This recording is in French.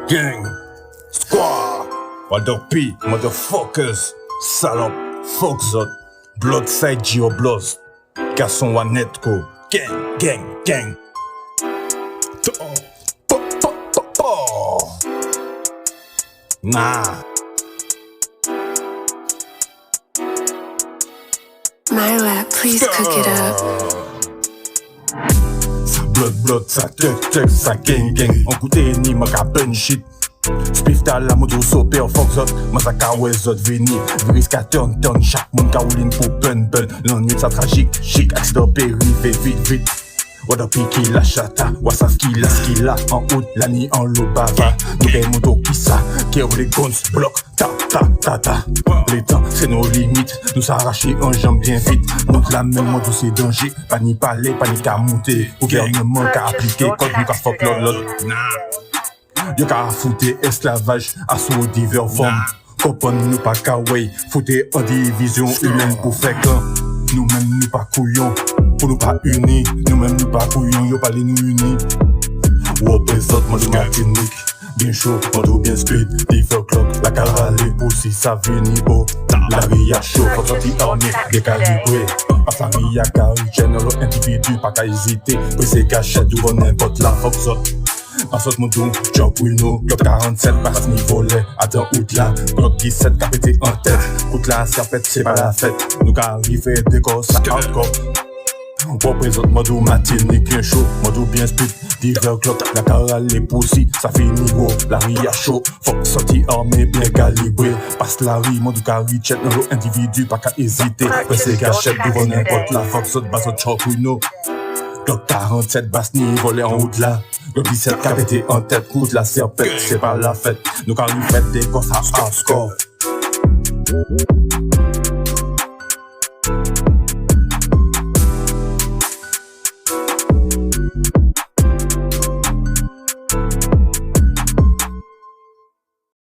Gang, squad, what the P, motherfuckers, salope, fuckzot, Bloodside Gio Bloss, garçon Wanetko, gang. Nah. My lap, please cook it up. Ça blood, ça tuck, ça gang. On goûte ni ma ka pen shit. Spiff ta la moto soper, fuck zot. Ma sa ka wè zot veni. Viris ka turn, chaque moun ka roulin pou pen. L'ennui ça tragique, chic, accident périvé, vite. Wada piki la chata, wasa skila en haut, la ni en lobava. Nous des motos qui ça, qui roule les guns, bloc, ta. Les temps, c'est nos limites, nous s'arracher en jambes bien vite. Monte la même moto, c'est danger, pas ni parler, pas ni qu'à monter. Gouvernement qu'à appliquer, code nous qu'à fuck l'autre. Yo qu'à foutre esclavage, assaut divers formes. Copon nous pas kawaii, foutre en division humaine pour faire clan. Nous-mêmes nous pas couillons, pour nous pas unis. Nous-mêmes nous pas couillons, yo pas les nous unis. Représente mon Martinique, bien chaud, mon bien speed. Diver clock, la carale pour si ça vient haut. La vie a chaud, faut sortir armé, décalibré. Pas la vie a carré, channel individu, pas qu'à hésiter. Pressé cachette, devant n'importe la fox. Passot mon doux, job Bruno, Glock 47, basse niveau lait, attends out là, Glock 17, qu'a pété en tête, coûte la serpette, c'est pas la fête, nous qu'a arrivé décor, ça hardcore. Représente Modo Martinique, bien chaud, Modo bien speed, divers Glock, la carale les poussis, ça fait niveau, la rie a chaud, faut sortir armé, bien calibré, passe la rie, Modo carry, check dans l'individu, pas qu'à hésiter, pressé gâchette, devant n'importe la fox, bassot job Bruno. Glock 47, basse niveau, les en haut de là. Glock 17, qu'a pété en tête, coûte la serpette, c'est pas la fête. Nous quand nous fait des coffres à hardcore.